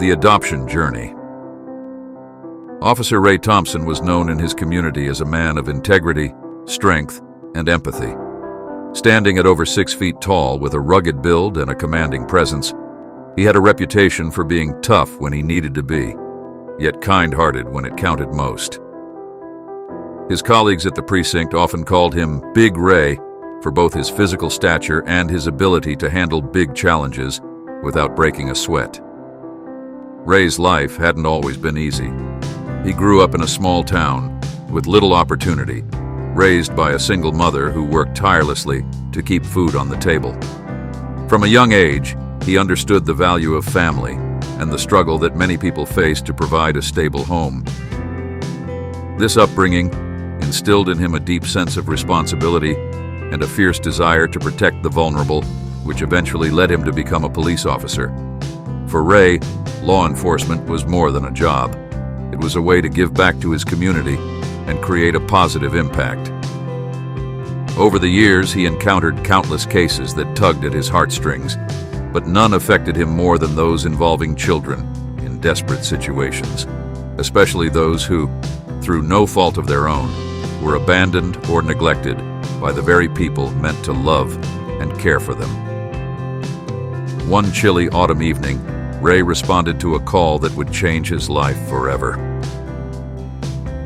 The adoption journey. Officer Ray Thompson was known in his community as a man of integrity, strength, and empathy. Standing at over 6 feet tall with a rugged build and a commanding presence, he had a reputation for being tough when he needed to be, yet kind-hearted when it counted most. His colleagues at the precinct often called him Big Ray for both his physical stature and his ability to handle big challenges without breaking a sweat. Ray's life hadn't always been easy. He grew up in a small town with little opportunity, raised by a single mother who worked tirelessly to keep food on the table. From a young age, he understood the value of family and the struggle that many people face to provide a stable home. This upbringing instilled in him a deep sense of responsibility and a fierce desire to protect the vulnerable, which eventually led him to become a police officer. For Ray, law enforcement was more than a job. It was a way to give back to his community and create a positive impact. Over the years, he encountered countless cases that tugged at his heartstrings, but none affected him more than those involving children in desperate situations, especially those who, through no fault of their own, were abandoned or neglected by the very people meant to love and care for them. One chilly autumn evening, Ray responded to a call that would change his life forever.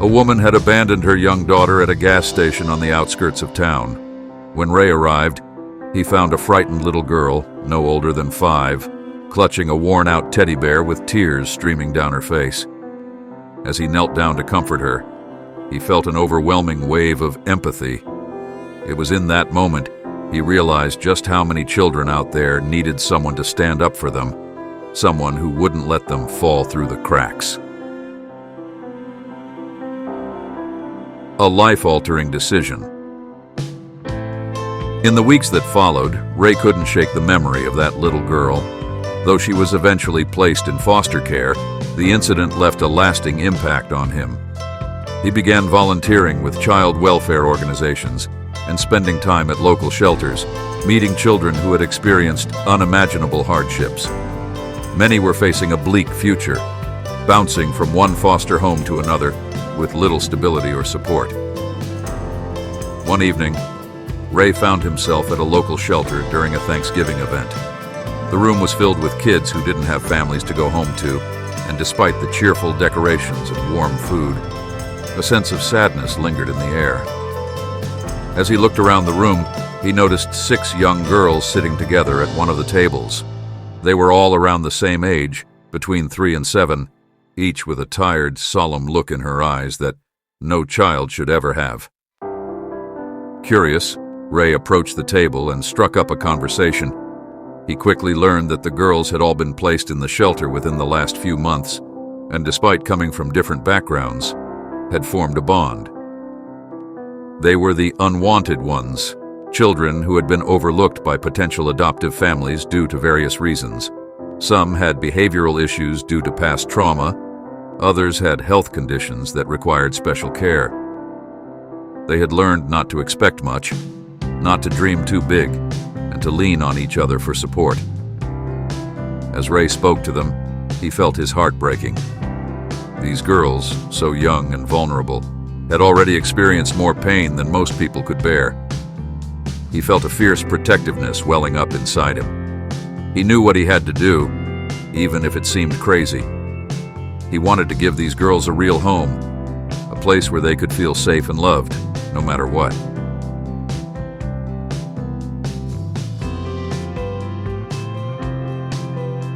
A woman had abandoned her young daughter at a gas station on the outskirts of town. When Ray arrived, he found a frightened little girl, no older than 5, clutching a worn-out teddy bear with tears streaming down her face. As he knelt down to comfort her, he felt an overwhelming wave of empathy. It was in that moment he realized just how many children out there needed someone to stand up for them, someone who wouldn't let them fall through the cracks. A life-altering decision. In the weeks that followed, Ray couldn't shake the memory of that little girl. Though she was eventually placed in foster care, the incident left a lasting impact on him. He began volunteering with child welfare organizations and spending time at local shelters, meeting children who had experienced unimaginable hardships. Many were facing a bleak future, bouncing from one foster home to another with little stability or support. One evening, Ray found himself at a local shelter during a Thanksgiving event. The room was filled with kids who didn't have families to go home to, and despite the cheerful decorations and warm food, a sense of sadness lingered in the air. As he looked around the room, he noticed 6 young girls sitting together at one of the tables. They were all around the same age, between 3 and 7, each with a tired, solemn look in her eyes that no child should ever have. Curious, Ray approached the table and struck up a conversation. He quickly learned that the girls had all been placed in the shelter within the last few months, and despite coming from different backgrounds, had formed a bond. They were the unwanted ones, children who had been overlooked by potential adoptive families due to various reasons. Some had behavioral issues due to past trauma, others had health conditions that required special care. They had learned not to expect much, not to dream too big, and to lean on each other for support. As Ray spoke to them, he felt his heart breaking. These girls, so young and vulnerable, had already experienced more pain than most people could bear. He felt a fierce protectiveness welling up inside him. He knew what he had to do, even if it seemed crazy. He wanted to give these girls a real home, a place where they could feel safe and loved, no matter what.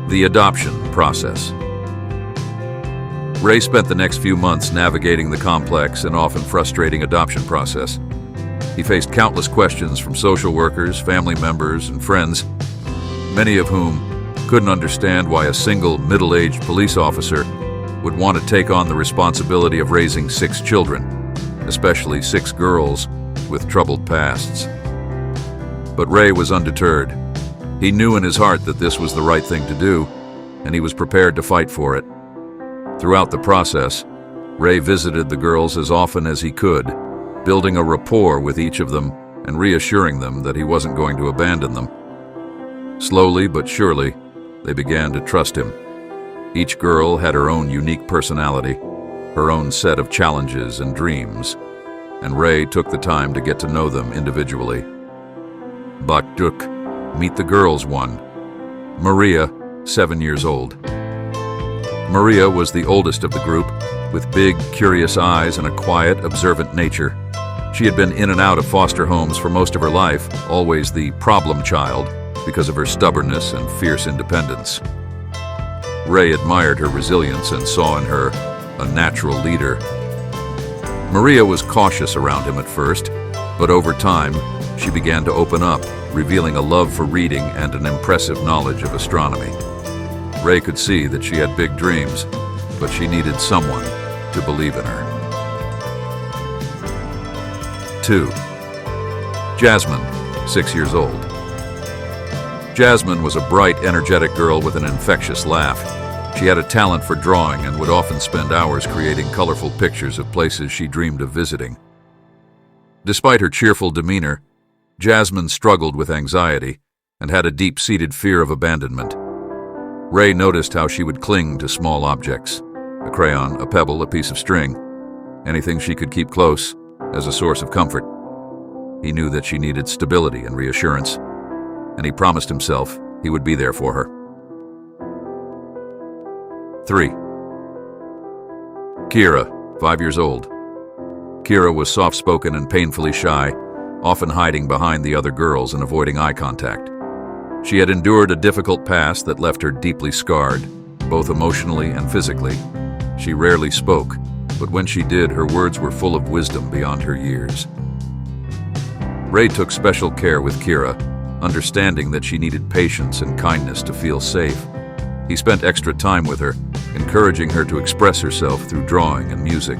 The adoption process. Ray spent the next few months navigating the complex and often frustrating adoption process. He faced countless questions from social workers, family members, and friends, many of whom couldn't understand why a single middle-aged police officer would want to take on the responsibility of raising 6 children, especially 6 girls with troubled pasts. But Ray was undeterred. He knew in his heart that this was the right thing to do, and he was prepared to fight for it. Throughout the process, Ray visited the girls as often as he could, building a rapport with each of them and reassuring them that he wasn't going to abandon them. Slowly but surely, they began to trust him. Each girl had her own unique personality, her own set of challenges and dreams, and Ray took the time to get to know them individually. Bakduk, Meet the Girls 1. Maria, 7 years old. Maria was the oldest of the group, with big, curious eyes and a quiet, observant nature. She had been in and out of foster homes for most of her life, always the problem child because of her stubbornness and fierce independence. Ray admired her resilience and saw in her a natural leader. Maria was cautious around him at first, but over time, she began to open up, revealing a love for reading and an impressive knowledge of astronomy. Ray could see that she had big dreams, but she needed someone to believe in her. 2. Jasmine, 6 years old. Jasmine was a bright, energetic girl with an infectious laugh. She had a talent for drawing and would often spend hours creating colorful pictures of places she dreamed of visiting. Despite her cheerful demeanor, Jasmine struggled with anxiety and had a deep-seated fear of abandonment. Ray noticed how she would cling to small objects, a crayon, a pebble, a piece of string, anything she could keep close as a source of comfort. He knew that she needed stability and reassurance, and he promised himself he would be there for her. 3. Kira, 5 years old. Kira was soft-spoken and painfully shy, often hiding behind the other girls and avoiding eye contact. She had endured a difficult past that left her deeply scarred, both emotionally and physically. She rarely spoke, but when she did, her words were full of wisdom beyond her years. Ray took special care with Kira, understanding that she needed patience and kindness to feel safe. He spent extra time with her, encouraging her to express herself through drawing and music.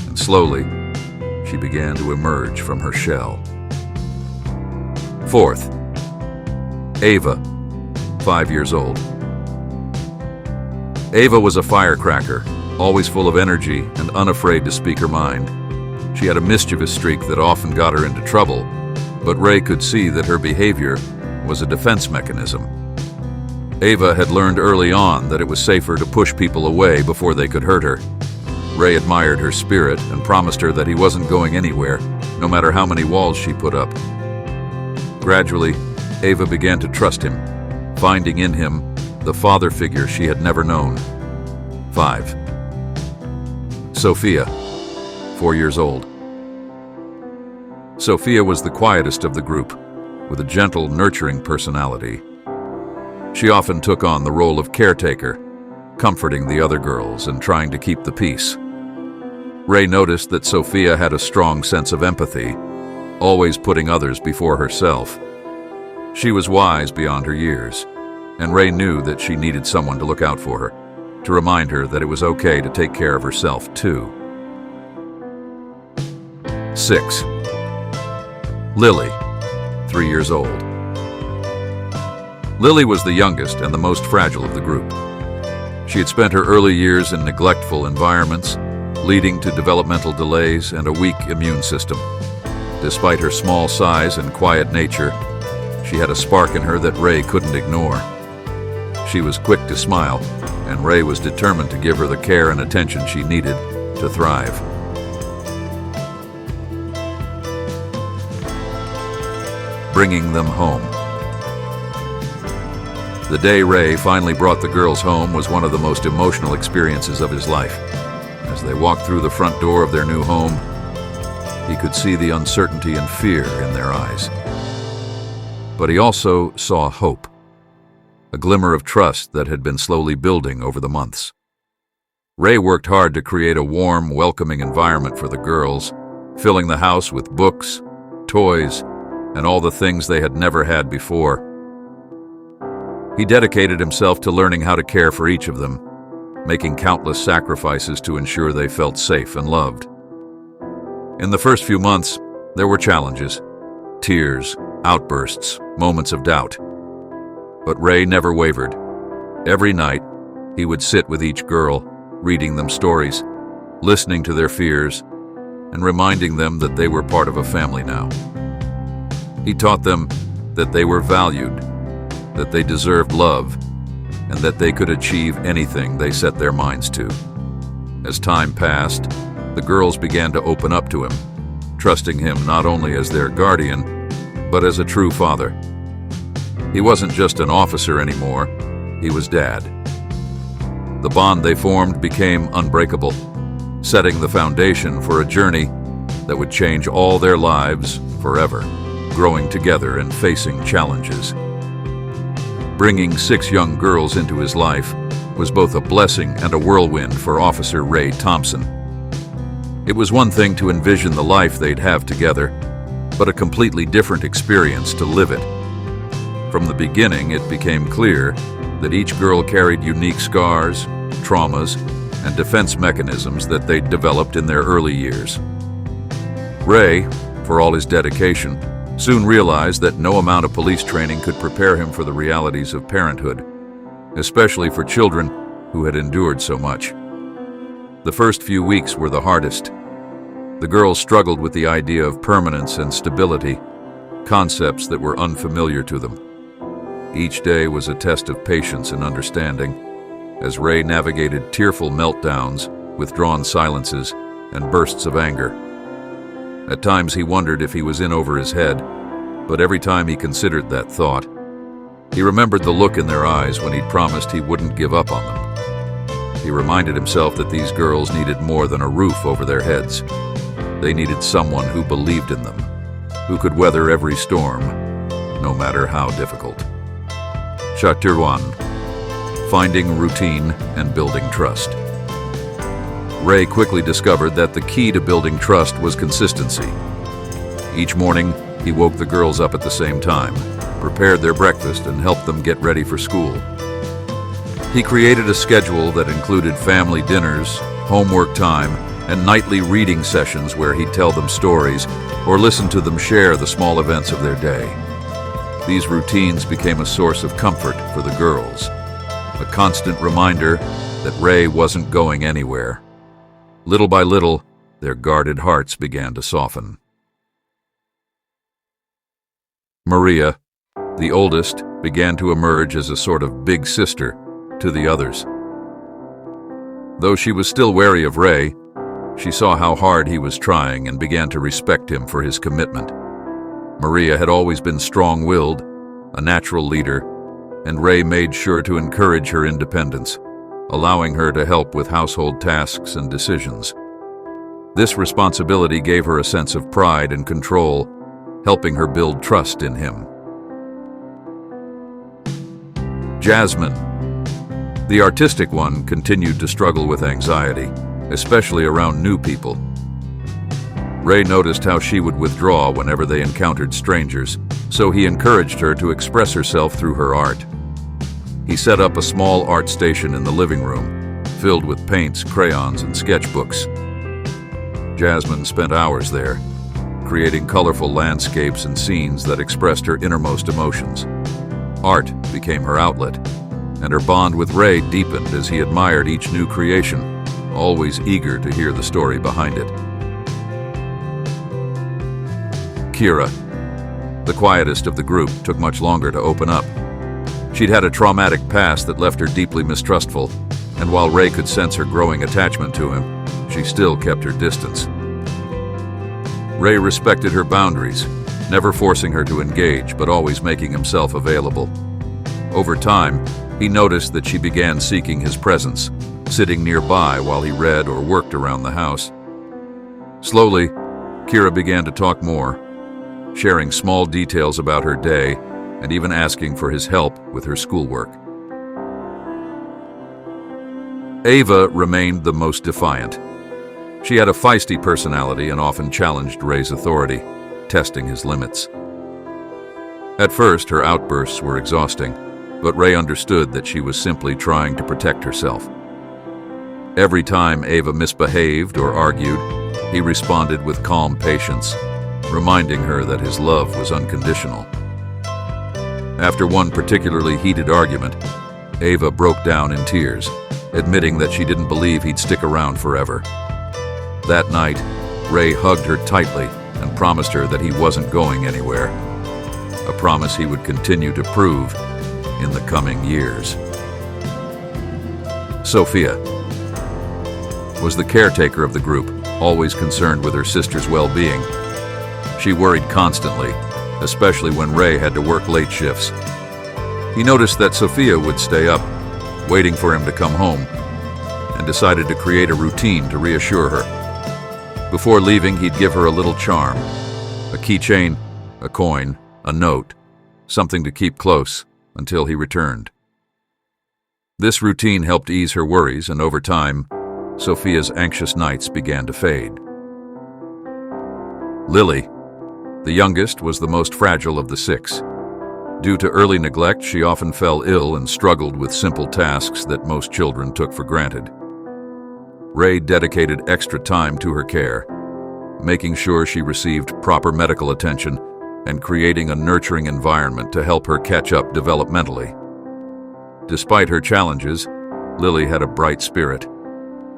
And slowly, she began to emerge from her shell. 4th, Ava, 5 years old. Ava was a firecracker, always full of energy and unafraid to speak her mind. She had a mischievous streak that often got her into trouble, but Ray could see that her behavior was a defense mechanism. Ava had learned early on that it was safer to push people away before they could hurt her. Ray admired her spirit and promised her that he wasn't going anywhere, no matter how many walls she put up. Gradually, Ava began to trust him, finding in him the father figure she had never known. 5. Sophia, 4 years old. Sophia was the quietest of the group, with a gentle, nurturing personality. She often took on the role of caretaker, comforting the other girls and trying to keep the peace. Ray noticed that Sophia had a strong sense of empathy, always putting others before herself. She was wise beyond her years, and Ray knew that she needed someone to look out for her, to remind her that it was okay to take care of herself too. 6. Lily, 3 years old. Lily was the youngest and the most fragile of the group. She had spent her early years in neglectful environments, leading to developmental delays and a weak immune system. Despite her small size and quiet nature, she had a spark in her that Ray couldn't ignore. She was quick to smile, and Ray was determined to give her the care and attention she needed to thrive. Bringing them home. The day Ray finally brought the girls home was one of the most emotional experiences of his life. As they walked through the front door of their new home, he could see the uncertainty and fear in their eyes. But he also saw hope, a glimmer of trust that had been slowly building over the months. Ray worked hard to create a warm, welcoming environment for the girls, filling the house with books, toys, and all the things they had never had before. He dedicated himself to learning how to care for each of them, making countless sacrifices to ensure they felt safe and loved. In the first few months, there were challenges, tears, outbursts, moments of doubt. But Ray never wavered. Every night, he would sit with each girl, reading them stories, listening to their fears, and reminding them that they were part of a family now. He taught them that they were valued, that they deserved love, and that they could achieve anything they set their minds to. As time passed, the girls began to open up to him, trusting him not only as their guardian, but as a true father. He wasn't just an officer anymore, he was Dad. The bond they formed became unbreakable, setting the foundation for a journey that would change all their lives forever, growing together and facing challenges. Bringing 6 young girls into his life was both a blessing and a whirlwind for Officer Ray Thompson. It was one thing to envision the life they'd have together, but a completely different experience to live it. From the beginning, it became clear that each girl carried unique scars, traumas, and defense mechanisms that they'd developed in their early years. Ray, for all his dedication, soon realized that no amount of police training could prepare him for the realities of parenthood, especially for children who had endured so much. The first few weeks were the hardest. The girls struggled with the idea of permanence and stability, concepts that were unfamiliar to them. Each day was a test of patience and understanding, as Ray navigated tearful meltdowns, withdrawn silences, and bursts of anger. At times he wondered if he was in over his head, but every time he considered that thought, he remembered the look in their eyes when he'd promised he wouldn't give up on them. He reminded himself that these girls needed more than a roof over their heads. They needed someone who believed in them, who could weather every storm, no matter how difficult. Chapter 1: Finding Routine and Building Trust. Ray quickly discovered that the key to building trust was consistency. Each morning, he woke the girls up at the same time, prepared their breakfast, and helped them get ready for school. He created a schedule that included family dinners, homework time, and nightly reading sessions where he'd tell them stories or listen to them share the small events of their day. These routines became a source of comfort for the girls, a constant reminder that Ray wasn't going anywhere. Little by little, their guarded hearts began to soften. Maria, the oldest, began to emerge as a sort of big sister to the others. Though she was still wary of Ray, she saw how hard he was trying and began to respect him for his commitment. Maria had always been strong-willed, a natural leader, and Ray made sure to encourage her independence, allowing her to help with household tasks and decisions. This responsibility gave her a sense of pride and control, helping her build trust in him. Jasmine, the artistic one, continued to struggle with anxiety, especially around new people. Ray noticed how she would withdraw whenever they encountered strangers, so he encouraged her to express herself through her art. He set up a small art station in the living room, filled with paints, crayons, and sketchbooks. Jasmine spent hours there, creating colorful landscapes and scenes that expressed her innermost emotions. Art became her outlet, and her bond with Ray deepened as he admired each new creation, always eager to hear the story behind it. Kira, the quietest of the group, took much longer to open up. She'd had a traumatic past that left her deeply mistrustful, and while Ray could sense her growing attachment to him, she still kept her distance. Ray respected her boundaries, never forcing her to engage, but always making himself available. Over time, he noticed that she began seeking his presence, sitting nearby while he read or worked around the house. Slowly, Kira began to talk more, sharing small details about her day and even asking for his help with her schoolwork. Ava remained the most defiant. She had a feisty personality and often challenged Ray's authority, testing his limits. At first, her outbursts were exhausting, but Ray understood that she was simply trying to protect herself. Every time Ava misbehaved or argued, he responded with calm patience, reminding her that his love was unconditional. After one particularly heated argument, Ava broke down in tears, admitting that she didn't believe he'd stick around forever. That night, Ray hugged her tightly and promised her that he wasn't going anywhere, a promise he would continue to prove in the coming years. Sophia was the caretaker of the group, always concerned with her sister's well-being. She worried constantly, especially when Ray had to work late shifts. He noticed that Sophia would stay up, waiting for him to come home, and decided to create a routine to reassure her. Before leaving, he'd give her a little charm, a keychain, a coin, a note, something to keep close until he returned. This routine helped ease her worries, and over time, Sophia's anxious nights began to fade. Lily, the youngest, was the most fragile of the six. Due to early neglect, she often fell ill and struggled with simple tasks that most children took for granted. Ray dedicated extra time to her care, making sure she received proper medical attention and creating a nurturing environment to help her catch up developmentally. Despite her challenges, Lily had a bright spirit,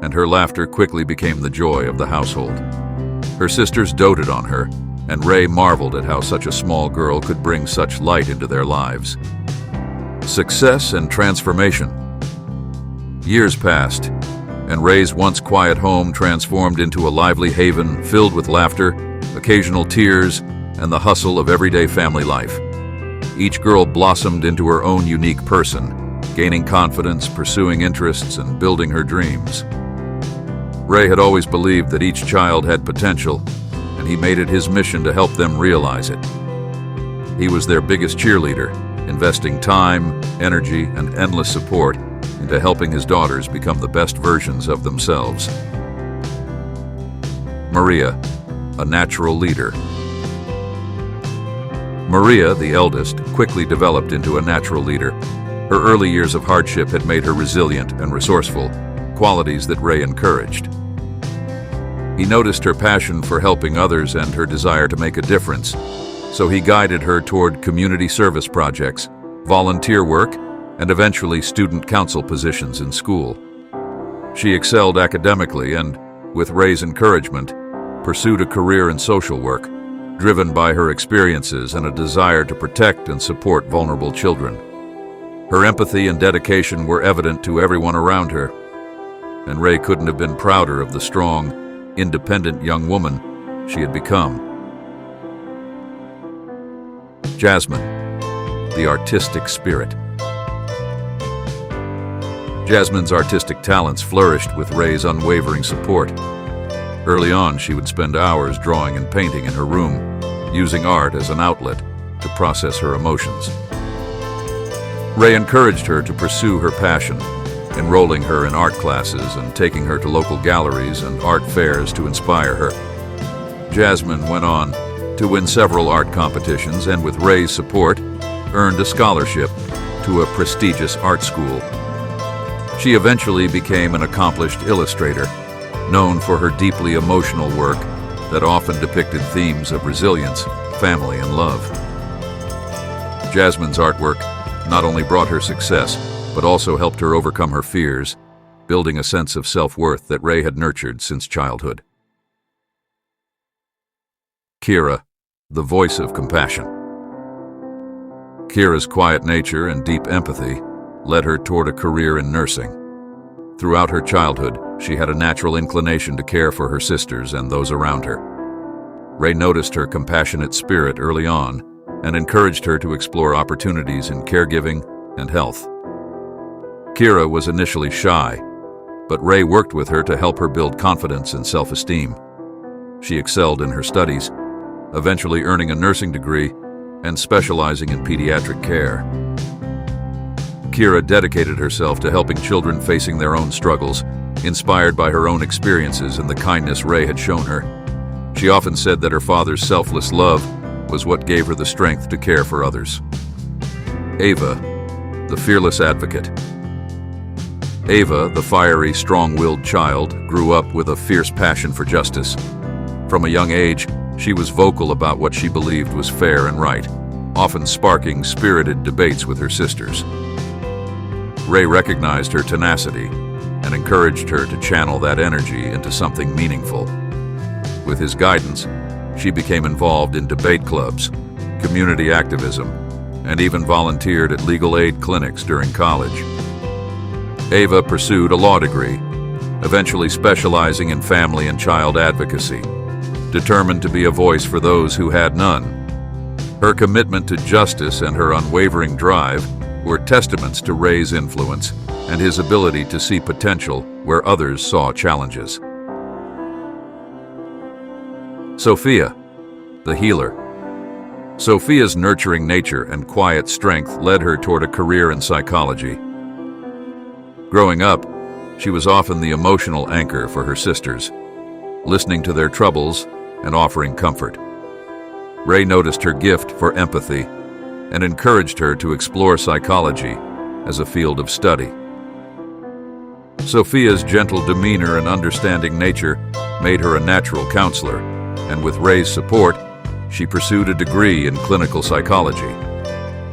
and her laughter quickly became the joy of the household. Her sisters doted on her, and Ray marveled at how such a small girl could bring such light into their lives. Success and transformation. Years passed, and Ray's once quiet home transformed into a lively haven filled with laughter, occasional tears, and the hustle of everyday family life. Each girl blossomed into her own unique person, gaining confidence, pursuing interests, and building her dreams. Ray had always believed that each child had potential, and he made it his mission to help them realize it. He was their biggest cheerleader, investing time, energy, and endless support into helping his daughters become the best versions of themselves. Maria, a natural leader. Maria, the eldest, quickly developed into a natural leader. Her early years of hardship had made her resilient and resourceful, qualities that Ray encouraged. He noticed her passion for helping others and her desire to make a difference, so he guided her toward community service projects, volunteer work, and eventually student council positions in school. She excelled academically and, with Ray's encouragement, pursued a career in social work, driven by her experiences and a desire to protect and support vulnerable children. Her empathy and dedication were evident to everyone around her, and Ray couldn't have been prouder of the strong, independent young woman she had become. Jasmine, the artistic spirit. Jasmine's artistic talents flourished with Ray's unwavering support. Early on, she would spend hours drawing and painting in her room, using art as an outlet to process her emotions. Ray encouraged her to pursue her passion, enrolling her in art classes and taking her to local galleries and art fairs to inspire her. Jasmine went on to win several art competitions and, with Ray's support, earned a scholarship to a prestigious art school. She eventually became an accomplished illustrator, known for her deeply emotional work that often depicted themes of resilience, family, and love. Jasmine's artwork not only brought her success, but also helped her overcome her fears, building a sense of self-worth that Ray had nurtured since childhood. Kira, the voice of compassion. Kira's quiet nature and deep empathy led her toward a career in nursing. Throughout her childhood, she had a natural inclination to care for her sisters and those around her. Ray noticed her compassionate spirit early on and encouraged her to explore opportunities in caregiving and health. Kira was initially shy, but Ray worked with her to help her build confidence and self-esteem. She excelled in her studies, eventually earning a nursing degree and specializing in pediatric care. Kira dedicated herself to helping children facing their own struggles, inspired by her own experiences and the kindness Ray had shown her. She often said that her father's selfless love was what gave her the strength to care for others. Ava, the fearless advocate. Ava, the fiery, strong-willed child, grew up with a fierce passion for justice. From a young age, she was vocal about what she believed was fair and right, often sparking spirited debates with her sisters. Ray recognized her tenacity and encouraged her to channel that energy into something meaningful. With his guidance, she became involved in debate clubs, community activism, and even volunteered at legal aid clinics during college. Ava pursued a law degree, eventually specializing in family and child advocacy, determined to be a voice for those who had none. Her commitment to justice and her unwavering drive were testaments to Ray's influence and his ability to see potential where others saw challenges. Sophia, the healer. Sophia's nurturing nature and quiet strength led her toward a career in psychology. Growing up, she was often the emotional anchor for her sisters, listening to their troubles and offering comfort. Ray noticed her gift for empathy and encouraged her to explore psychology as a field of study. Sophia's gentle demeanor and understanding nature made her a natural counselor, and with Ray's support, she pursued a degree in clinical psychology.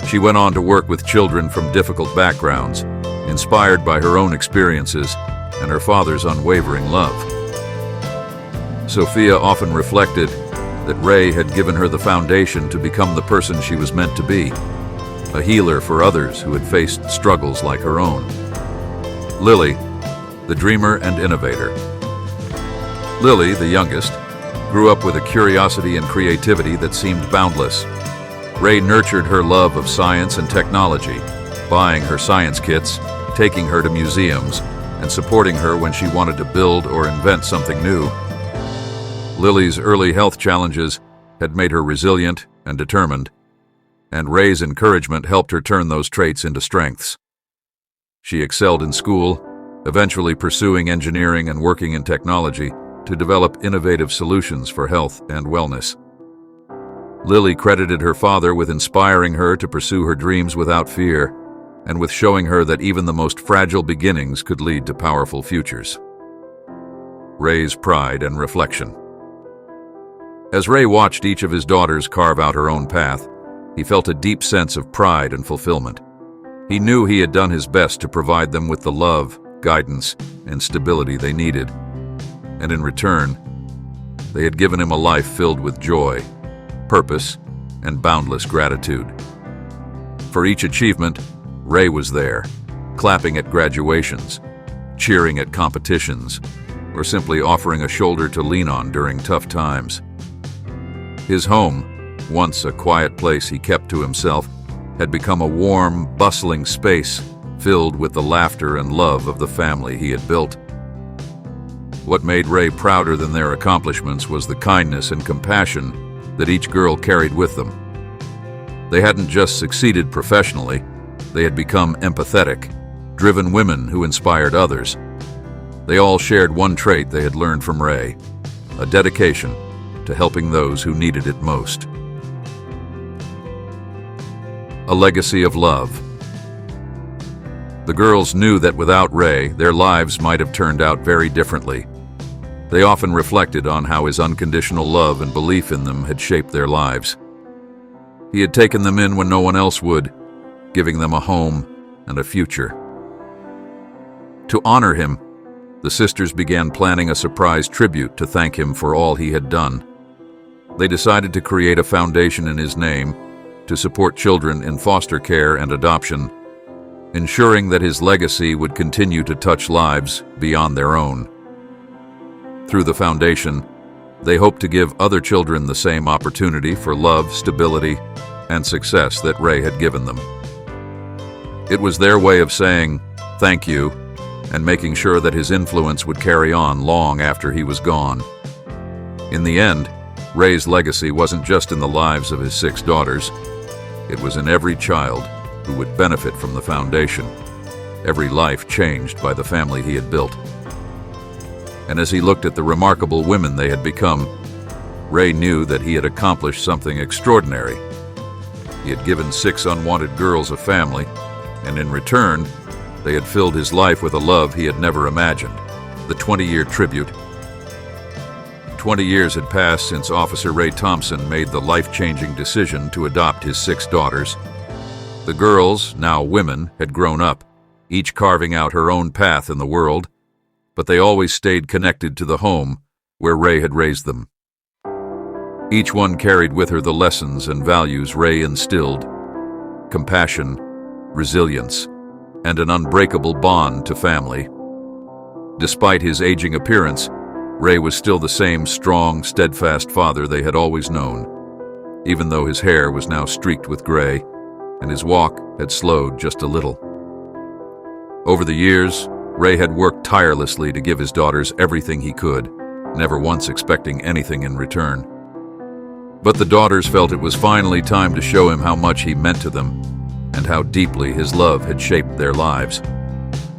She went on to work with children from difficult backgrounds, inspired by her own experiences and her father's unwavering love. Sophia often reflected that Ray had given her the foundation to become the person she was meant to be, a healer for others who had faced struggles like her own. Lily, the dreamer and innovator. Lily, the youngest, grew up with a curiosity and creativity that seemed boundless. Ray nurtured her love of science and technology, buying her science kits, taking her to museums, and supporting her when she wanted to build or invent something new. Lily's early health challenges had made her resilient and determined, and Ray's encouragement helped her turn those traits into strengths. She excelled in school, eventually pursuing engineering and working in technology to develop innovative solutions for health and wellness. Lily credited her father with inspiring her to pursue her dreams without fear, and with showing her that even the most fragile beginnings could lead to powerful futures. Ray's pride and reflection. As Ray watched each of his daughters carve out her own path, he felt a deep sense of pride and fulfillment. He knew he had done his best to provide them with the love, guidance, and stability they needed, and in return, they had given him a life filled with joy, purpose, and boundless gratitude. For each achievement, Ray was there, clapping at graduations, cheering at competitions, or simply offering a shoulder to lean on during tough times. His home, once a quiet place he kept to himself, had become a warm, bustling space filled with the laughter and love of the family he had built. What made Ray prouder than their accomplishments was the kindness and compassion that each girl carried with them. They hadn't just succeeded professionally, they had become empathetic, driven women who inspired others. They all shared one trait they had learned from Ray, a dedication to helping those who needed it most. A legacy of love. The girls knew that without Ray, their lives might have turned out very differently. They often reflected on how his unconditional love and belief in them had shaped their lives. He had taken them in when no one else would, giving them a home and a future. To honor him, the sisters began planning a surprise tribute to thank him for all he had done. They decided to create a foundation in his name to support children in foster care and adoption, ensuring that his legacy would continue to touch lives beyond their own. Through the foundation, they hope to give other children the same opportunity for love, stability, and success that Ray had given them. It was their way of saying thank you and making sure that his influence would carry on long after he was gone. In the end, Ray's legacy wasn't just in the lives of his 6 daughters. It was in every child who would benefit from the foundation, every life changed by the family he had built. And as he looked at the remarkable women they had become, Ray knew that he had accomplished something extraordinary. He had given 6 unwanted girls a family, and in return, they had filled his life with a love he had never imagined. The 20-year tribute. 20 years had passed since Officer Ray Thompson made the life-changing decision to adopt his 6 daughters. The girls, now women, had grown up, each carving out her own path in the world, but they always stayed connected to the home where Ray had raised them. Each one carried with her the lessons and values Ray instilled: compassion, resilience, and an unbreakable bond to family. Despite his aging appearance, Ray was still the same strong, steadfast father they had always known, even though his hair was now streaked with gray and his walk had slowed just a little. Over the years, Ray had worked tirelessly to give his daughters everything he could, never once expecting anything in return. But the daughters felt it was finally time to show him how much he meant to them and how deeply his love had shaped their lives.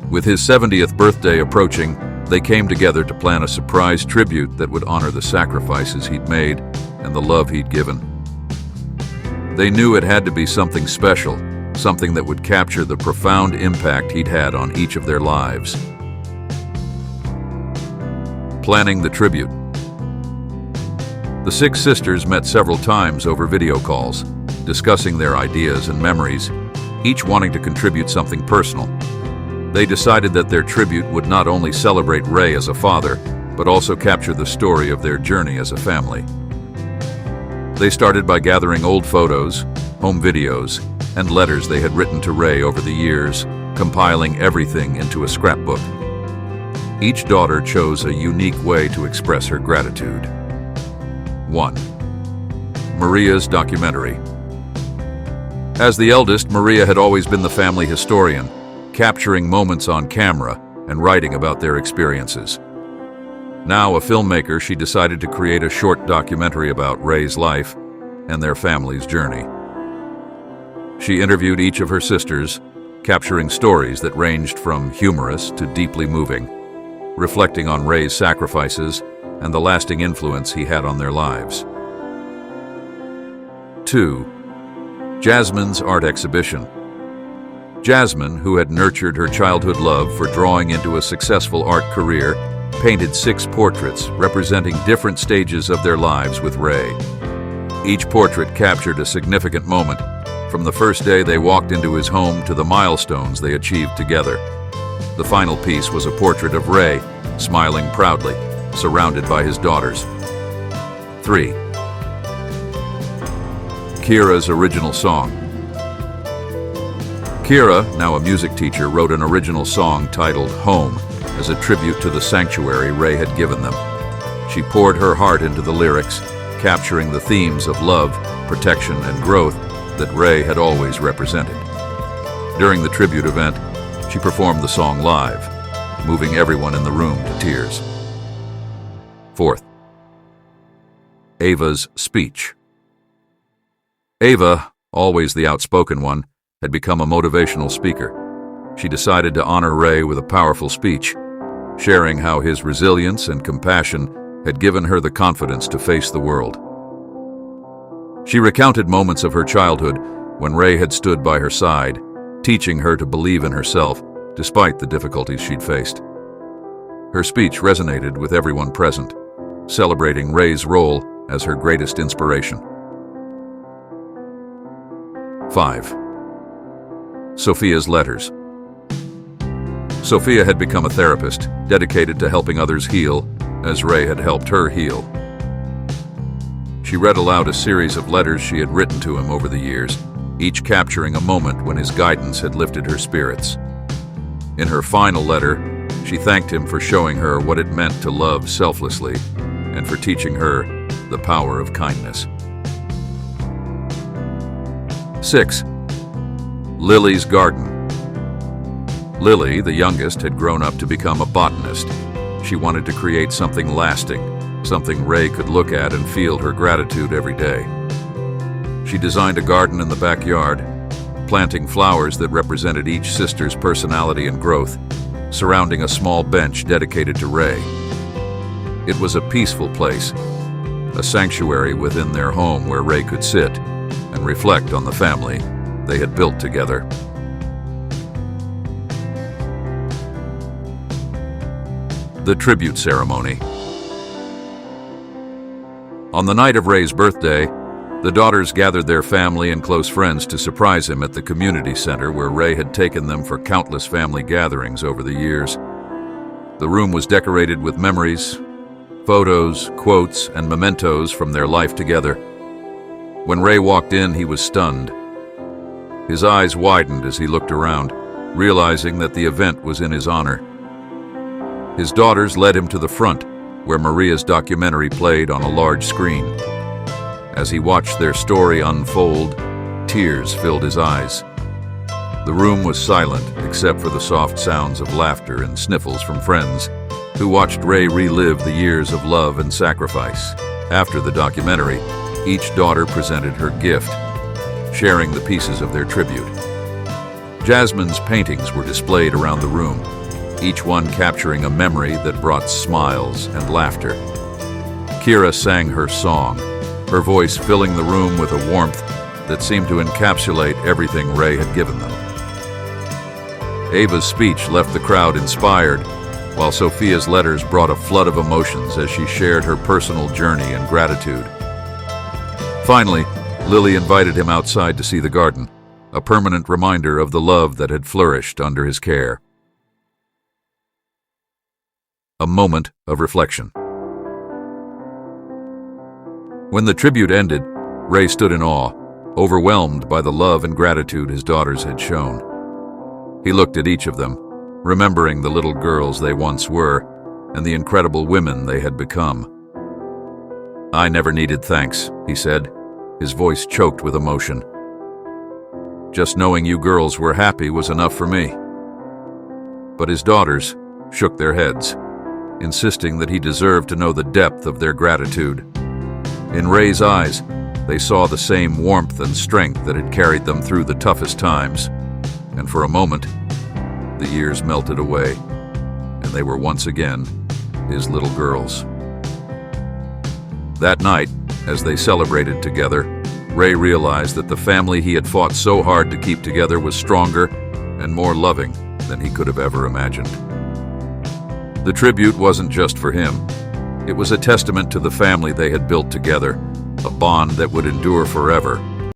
With his 70th birthday approaching, they came together to plan a surprise tribute that would honor the sacrifices he'd made and the love he'd given. They knew it had to be something special, something that would capture the profound impact he'd had on each of their lives. Planning the tribute. The 6 sisters met several times over video calls, discussing their ideas and memories, each wanting to contribute something personal. They decided that their tribute would not only celebrate Ray as a father, but also capture the story of their journey as a family. They started by gathering old photos, home videos, and letters they had written to Ray over the years, compiling everything into a scrapbook. Each daughter chose a unique way to express her gratitude. 1. Maria's documentary. As the eldest, Maria had always been the family historian, capturing moments on camera and writing about their experiences. Now a filmmaker, she decided to create a short documentary about Ray's life and their family's journey. She interviewed each of her sisters, capturing stories that ranged from humorous to deeply moving, reflecting on Ray's sacrifices and the lasting influence he had on their lives. 2. Jasmine's art exhibition. Jasmine, who had nurtured her childhood love for drawing into a successful art career, painted 6 portraits representing different stages of their lives with Ray. Each portrait captured a significant moment, from the first day they walked into his home to the milestones they achieved together. The final piece was a portrait of Ray, smiling proudly, surrounded by his daughters. 3. Kira's original song. Kira, now a music teacher, wrote an original song titled Home as a tribute to the sanctuary Ray had given them. She poured her heart into the lyrics, capturing the themes of love, protection, and growth that Ray had always represented. During the tribute event, she performed the song live, moving everyone in the room to tears. 4. Ava's speech. Ava, always the outspoken one, had become a motivational speaker. She decided to honor Ray with a powerful speech, sharing how his resilience and compassion had given her the confidence to face the world. She recounted moments of her childhood when Ray had stood by her side, teaching her to believe in herself despite the difficulties she'd faced. Her speech resonated with everyone present, celebrating Ray's role as her greatest inspiration. 5. Sophia's letters. Sophia had become a therapist, dedicated to helping others heal, as Ray had helped her heal. She read aloud a series of letters she had written to him over the years, each capturing a moment when his guidance had lifted her spirits. In her final letter, she thanked him for showing her what it meant to love selflessly and for teaching her the power of kindness. 6. Lily's garden. Lily, the youngest, had grown up to become a botanist. She wanted to create something lasting, something Ray could look at and feel her gratitude every day. She designed a garden in the backyard, planting flowers that represented each sister's personality and growth, surrounding a small bench dedicated to Ray. It was a peaceful place, a sanctuary within their home where Ray could sit and reflect on the family they had built together. The tribute ceremony. On the night of Ray's birthday, the daughters gathered their family and close friends to surprise him at the community center where Ray had taken them for countless family gatherings over the years. The room was decorated with memories, photos, quotes, and mementos from their life together. When Ray walked in, he was stunned. His eyes widened as he looked around, realizing that the event was in his honor. His daughters led him to the front, where Maria's documentary played on a large screen. As he watched their story unfold, tears filled his eyes. The room was silent except for the soft sounds of laughter and sniffles from friends who watched Ray relive the years of love and sacrifice. After the documentary, each daughter presented her gift, sharing the pieces of their tribute. Jasmine's paintings were displayed around the room, each one capturing a memory that brought smiles and laughter. Kira sang her song, her voice filling the room with a warmth that seemed to encapsulate everything Ray had given them. Ava's speech left the crowd inspired, while Sophia's letters brought a flood of emotions as she shared her personal journey and gratitude. Finally, Lily invited him outside to see the garden, a permanent reminder of the love that had flourished under his care. A moment of reflection. When the tribute ended, Ray stood in awe, overwhelmed by the love and gratitude his daughters had shown. He looked at each of them, remembering the little girls they once were and the incredible women they had become. "I never needed thanks," he said, his voice choked with emotion. "Just knowing you girls were happy was enough for me." But his daughters shook their heads, insisting that he deserved to know the depth of their gratitude. In Ray's eyes, they saw the same warmth and strength that had carried them through the toughest times, and for a moment, the years melted away, and they were once again his little girls. That night, as they celebrated together, Ray realized that the family he had fought so hard to keep together was stronger and more loving than he could have ever imagined. The tribute wasn't just for him. It was a testament to the family they had built together, a bond that would endure forever.